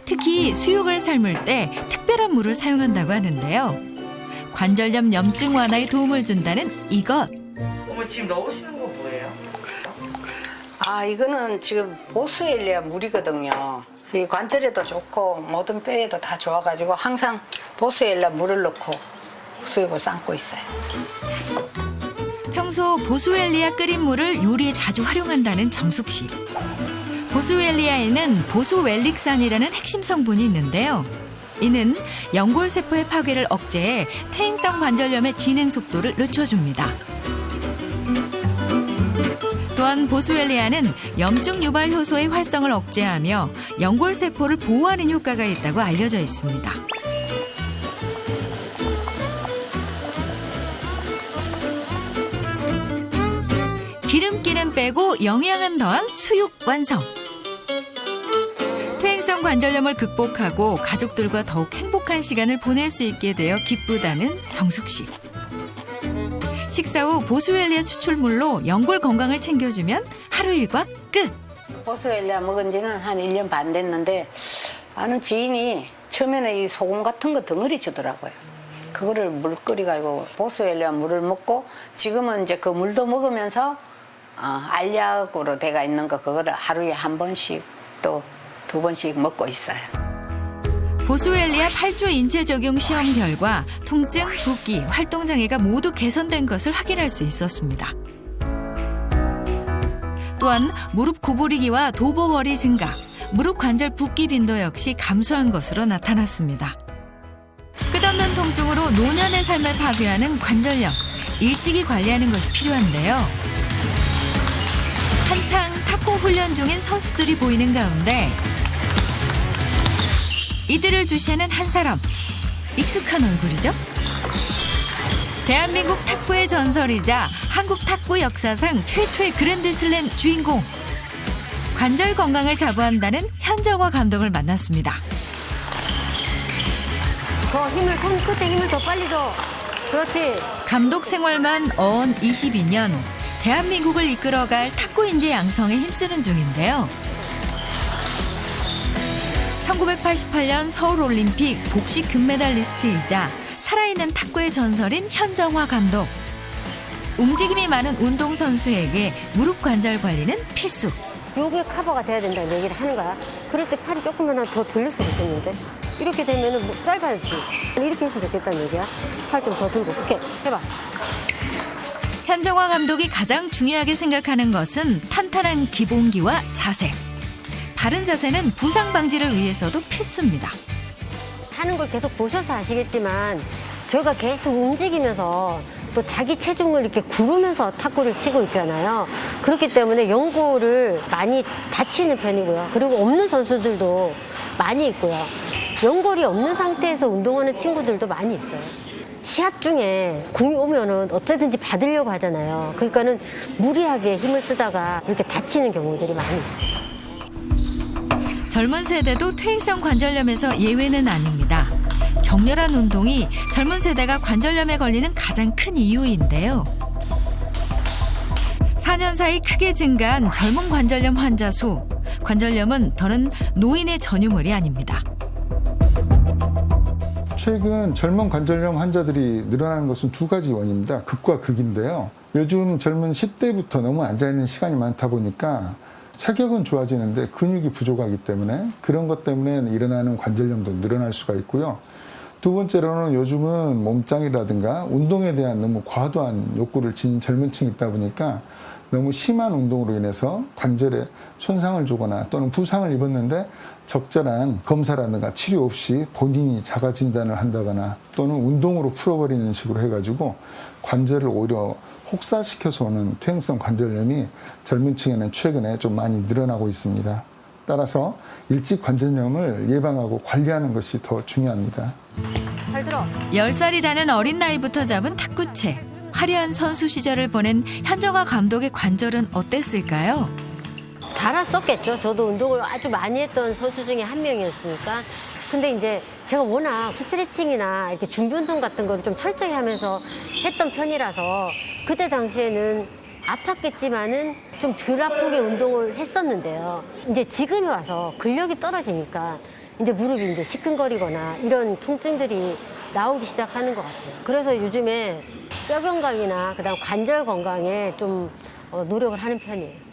특히 수육을 삶을 때 특별한 물을 사용한다고 하는데요. 관절염 염증 완화에 도움을 준다는 이것. 어머니 지금 넣으시는 거 뭐예요? 아, 이거는 지금 보스웰리아 물이거든요. 이 관절에도 좋고 모든 뼈에도 다 좋아가지고 항상 보스웰리아 물을 넣고 수육을 삶고 있어요. 평소 보스웰리아 끓인 물을 요리에 자주 활용한다는 정숙 씨. 보스웰리아에는 보스웰릭산이라는 핵심 성분이 있는데요. 이는 연골세포의 파괴를 억제해 퇴행성 관절염의 진행 속도를 늦춰줍니다. 또한 보스웰리아는 염증 유발 효소의 활성을 억제하며 연골 세포를 보호하는 효과가 있다고 알려져 있습니다. 기름기는 빼고 영양은 더한 수육 완성. 퇴행성 관절염을 극복하고 가족들과 더욱 행복한 시간을 보낼 수 있게 되어 기쁘다는 정숙 씨. 식사 후 보스웰리아 추출물로 연골 건강을 챙겨주면 하루 일과 끝. 보스웰리아 먹은 지는 한 1년 반 됐는데 아는 지인이 처음에는 이 소금 같은 거 덩어리 주더라고요. 그거를 물 끓여가지고 보스웰리아 물을 먹고 지금은 이제 그 물도 먹으면서 알약으로 돼가 있는 거 그거를 하루에 한 번씩 또 2번씩 먹고 있어요. 보스웰리아 8주 인체 적용 시험 결과 통증, 붓기, 활동장애가 모두 개선된 것을 확인할 수 있었습니다. 또한 무릎 구부리기와 도보거리 증가, 무릎 관절 붓기 빈도 역시 감소한 것으로 나타났습니다. 끝없는 통증으로 노년의 삶을 파괴하는 관절염, 일찍이 관리하는 것이 필요한데요. 한창 탁구 훈련 중인 선수들이 보이는 가운데 이들을 주시하는 한 사람, 익숙한 얼굴이죠? 대한민국 탁구의 전설이자 한국 탁구 역사상 최초의 그랜드슬램 주인공. 관절 건강을 자부한다는 현정화 감독을 만났습니다. 더 힘을, 손 끝에 힘을 더 빨리 줘. 그렇지. 감독 생활만 어언 22년, 대한민국을 이끌어갈 탁구 인재 양성에 힘쓰는 중인데요. 1988년 서울올림픽 복식 금메달리스트이자 살아있는 탁구의 전설인 현정화 감독. 움직임이 많은 운동선수에게 무릎 관절 관리는 필수. 요게 커버가 돼야 된다는 얘기를 하는 거야. 그럴 때 팔이 조금만 더 들렸으면 좋겠는데. 이렇게 되면은 뭐 짧아지. 이렇게 했으면 좋겠다는 얘기야. 팔 좀 더 들고. 이렇게 해봐. 현정화 감독이 가장 중요하게 생각하는 것은 탄탄한 기본기와 자세. 바른 자세는 부상 방지를 위해서도 필수입니다. 하는 걸 계속 보셔서 아시겠지만 저희가 계속 움직이면서 또 자기 체중을 이렇게 구르면서 탁구를 치고 있잖아요. 그렇기 때문에 연골을 많이 다치는 편이고요. 그리고 없는 선수들도 많이 있고요. 연골이 없는 상태에서 운동하는 친구들도 많이 있어요. 시합 중에 공이 오면은 어쨌든지 받으려고 하잖아요. 그러니까는 무리하게 힘을 쓰다가 이렇게 다치는 경우들이 많이 있어요. 젊은 세대도 퇴행성 관절염에서 예외는 아닙니다. 격렬한 운동이 젊은 세대가 관절염에 걸리는 가장 큰 이유인데요. 4년 사이 크게 증가한 젊은 관절염 환자 수. 관절염은 더는 노인의 전유물이 아닙니다. 최근 젊은 관절염 환자들이 늘어나는 것은 두 가지 원인입니다. 극과 극인데요. 요즘 젊은 10대부터 너무 앉아있는 시간이 많다 보니까 체격은 좋아지는데 근육이 부족하기 때문에 그런 것 때문에 일어나는 관절염도 늘어날 수가 있고요. 두 번째로는 요즘은 몸짱이라든가 운동에 대한 너무 과도한 욕구를 지닌 젊은 층이 있다 보니까 너무 심한 운동으로 인해서 관절에 손상을 주거나 또는 부상을 입었는데 적절한 검사라든가 치료 없이 본인이 자가 진단을 한다거나 또는 운동으로 풀어버리는 식으로 해가지고 관절을 오히려 혹사시켜서 오는 퇴행성 관절염이 젊은 층에는 최근에 좀 많이 늘어나고 있습니다. 따라서 일찍 관절염을 예방하고 관리하는 것이 더 중요합니다. 잘 들어. 10살이라는 어린 나이부터 잡은 탁구채. 화려한 선수 시절을 보낸 현정화 감독의 관절은 어땠을까요? 달았었겠죠. 저도 운동을 아주 많이 했던 선수 중에 한 명이었으니까. 근데 이제 제가 워낙 스트레칭이나 이렇게 준비 운동 같은 거를 좀 철저히 하면서 했던 편이라서 그때 당시에는 아팠겠지만은 좀 덜 아프게 운동을 했었는데요. 이제 지금에 와서 근력이 떨어지니까 이제 무릎이 이제 시큰거리거나 이런 통증들이 나오기 시작하는 것 같아요. 그래서 요즘에 뼈 건강이나 그다음 관절 건강에 좀 노력을 하는 편이에요.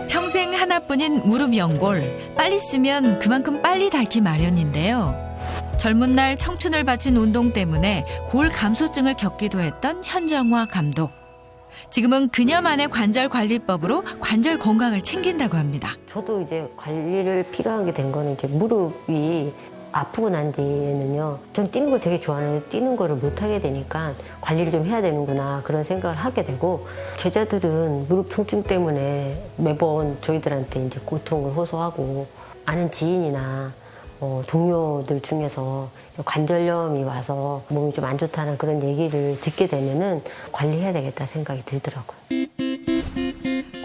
평생 하나뿐인 무릎 연골. 빨리 쓰면 그만큼 빨리 닳기 마련인데요. 젊은 날 청춘을 바친 운동 때문에 골 감소증을 겪기도 했던 현정화 감독. 지금은 그녀만의 관절 관리법으로 관절 건강을 챙긴다고 합니다. 저도 이제 관리를 필요하게 된 거는 이제 무릎이 아프고 난 뒤에는요, 좀 뛰는 걸 되게 좋아하는데 뛰는 거를 못 하게 되니까 관리를 좀 해야 되는구나 그런 생각을 하게 되고, 제자들은 무릎 통증 때문에 매번 저희들한테 이제 고통을 호소하고, 아는 지인이나 동료들 중에서 관절염이 와서 몸이 좀 안 좋다는 그런 얘기를 듣게 되면은 관리해야 되겠다 생각이 들더라고요.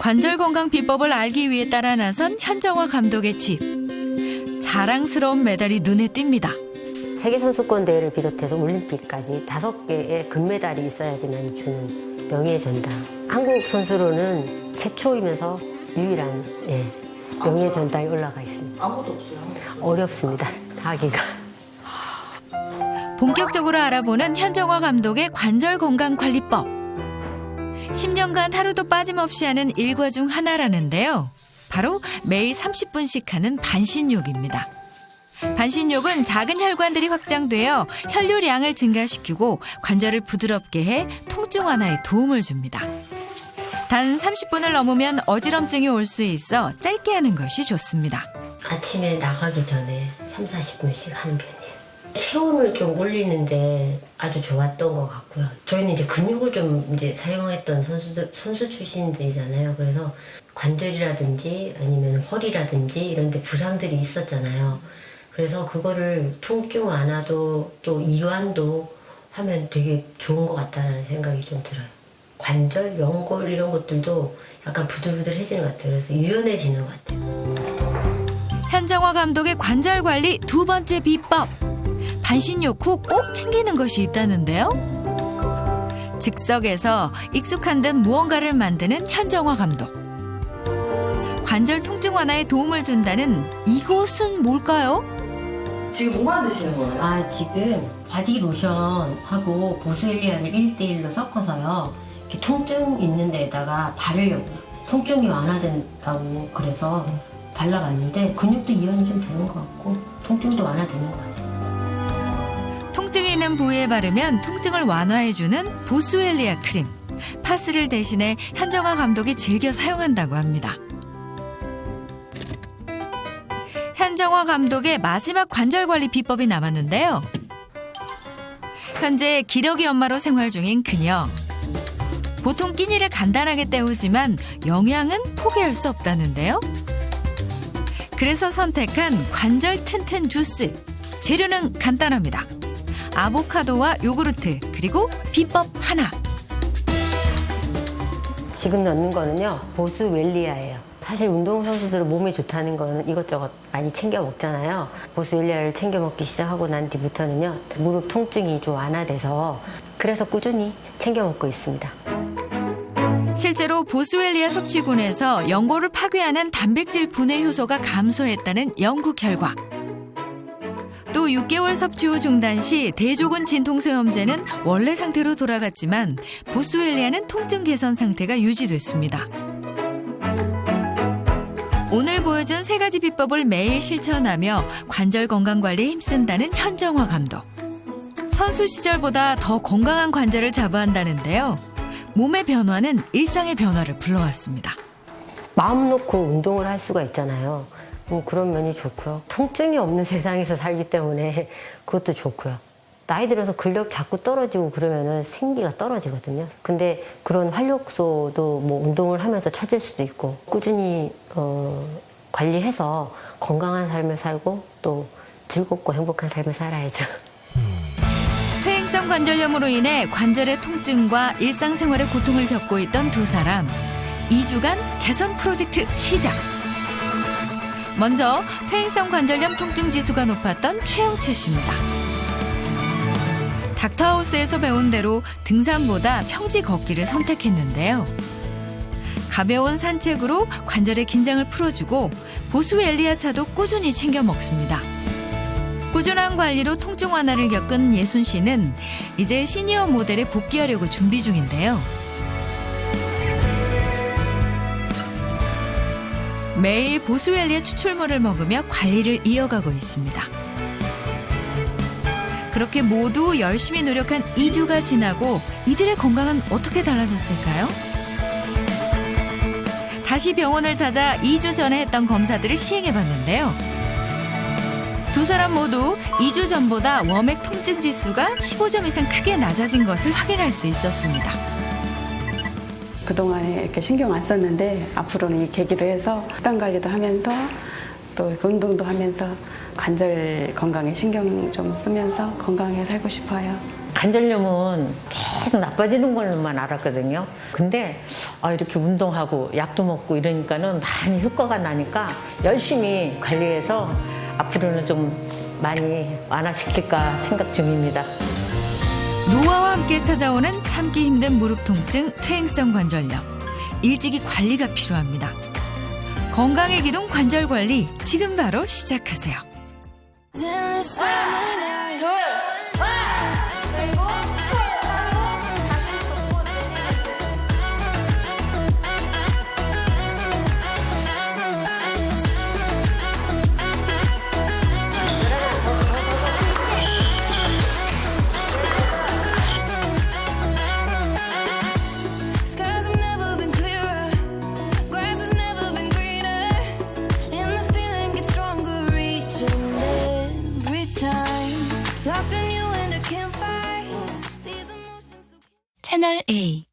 관절 건강 비법을 알기 위해 따라 나선 현정화 감독의 집. 자랑스러운 메달이 눈에 띕니다. 세계선수권 대회를 비롯해서 올림픽까지 5개의 금메달이 있어야지만 주는 명예의 전당. 한국 선수로는 최초이면서 유일한 명예의 전당에 올라가 있습니다. 아무도 없어요. 어렵습니다, 하기가. 본격적으로 알아보는 현정화 감독의 관절 건강 관리법. 10년간 하루도 빠짐없이 하는 일과 중 하나라는데요. 바로 매일 30분씩 하는 반신욕입니다. 반신욕은 작은 혈관들이 확장되어 혈류량을 증가시키고 관절을 부드럽게 해 통증 완화에 도움을 줍니다. 단 30분을 넘으면 어지럼증이 올 수 있어 짧게 하는 것이 좋습니다. 아침에 나가기 전에 30-40분씩 하는 편이에요. 체온을 좀 올리는데 아주 좋았던 것 같고요. 저희는 이제 근육을 좀 이제 사용했던 선수 출신들이잖아요. 그래서 관절이라든지 아니면 허리라든지 이런 데 부상들이 있었잖아요. 그래서 그거를 통증 완화도 또 이완도 하면 되게 좋은 것 같다는 생각이 좀 들어요. 관절, 연골 이런 것들도 약간 부들부들해지는 것 같아요. 그래서 유연해지는 것 같아요. 현정화 감독의 관절 관리 두 번째 비법. 반신욕 후 꼭 챙기는 것이 있다는데요. 즉석에서 익숙한 듯 무언가를 만드는 현정화 감독. 관절 통증 완화에 도움을 준다는 이곳은 뭘까요? 지금 뭐 만드시는 거예요? 지금 바디 로션하고 보스웰리아를 1대1로 섞어서요. 이렇게 통증 있는 데에다가 바르려고요. 통증이 완화된다고 그래서 발라봤는데 근육도 이완이 좀 되는 것 같고 통증도 완화되는 것 같아요. 통증이 있는 부위에 바르면 통증을 완화해주는 보스웰리아 크림. 파스를 대신해 현정화 감독이 즐겨 사용한다고 합니다. 현정화 감독의 마지막 관절 관리 비법이 남았는데요. 현재 기러기 엄마로 생활 중인 그녀. 보통 끼니를 간단하게 때우지만 영양은 포기할 수 없다는데요. 그래서 선택한 관절 튼튼 주스. 재료는 간단합니다. 아보카도와 요구르트, 그리고 비법 하나. 지금 넣는 거는요, 보스웰리아예요. 사실 운동선수들은 몸에 좋다는 거는 이것저것 많이 챙겨 먹잖아요. 보스웰리아를 챙겨 먹기 시작하고 난 뒤부터는요, 무릎 통증이 좀 완화돼서 그래서 꾸준히 챙겨 먹고 있습니다. 실제로 보스웰리아 섭취군에서 연골을 파괴하는 단백질 분해 효소가 감소했다는 연구 결과. 또 6개월 섭취 후 중단 시 대조군 진통소염제는 원래 상태로 돌아갔지만 보스웰리아는 통증 개선 상태가 유지됐습니다. 오늘 보여준 3가지 비법을 매일 실천하며 관절 건강 관리에 힘쓴다는 현정화 감독. 선수 시절보다 더 건강한 관절을 자부한다는데요. 몸의 변화는 일상의 변화를 불러왔습니다. 마음 놓고 운동을 할 수가 있잖아요. 그런 면이 좋고요. 통증이 없는 세상에서 살기 때문에 그것도 좋고요. 나이 들어서 근력 자꾸 떨어지고 그러면은 생기가 떨어지거든요. 근데 그런 활력소도 뭐 운동을 하면서 찾을 수도 있고 꾸준히 관리해서 건강한 삶을 살고 또 즐겁고 행복한 삶을 살아야죠. 퇴행성 관절염으로 인해 관절의 통증과 일상생활의 고통을 겪고 있던 두 사람. 2주간 개선 프로젝트 시작. 먼저 퇴행성 관절염 통증 지수가 높았던 최영채 씨입니다. 닥터하우스에서 배운 대로 등산보다 평지 걷기를 선택했는데요. 가벼운 산책으로 관절의 긴장을 풀어주고 보스웰리아 차도 꾸준히 챙겨 먹습니다. 꾸준한 관리로 통증 완화를 겪은 예순 씨는 이제 시니어 모델에 복귀하려고 준비 중인데요. 매일 보스웰리아 추출물을 먹으며 관리를 이어가고 있습니다. 그렇게 모두 열심히 노력한 2주가 지나고 이들의 건강은 어떻게 달라졌을까요? 다시 병원을 찾아 2주 전에 했던 검사들을 시행해봤는데요. 두 사람 모두 2주 전보다 워맥 통증 지수가 15점 이상 크게 낮아진 것을 확인할 수 있었습니다. 그동안에 이렇게 신경 안 썼는데 앞으로는 이 계기로 해서 식단 관리도 하면서 또 운동도 하면서 관절 건강에 신경 좀 쓰면서 건강하게 살고 싶어요. 관절염은 계속 나빠지는 걸로만 알았거든요. 근데 이렇게 운동하고 약도 먹고 이러니까는 많이 효과가 나니까 열심히 관리해서 앞으로는 좀 많이 완화시킬까 생각 중입니다. 노화와 함께 찾아오는 참기 힘든 무릎 통증, 퇴행성 관절염. 일찍이 관리가 필요합니다. 건강의 기둥 관절 관리 지금 바로 시작하세요. 채널 A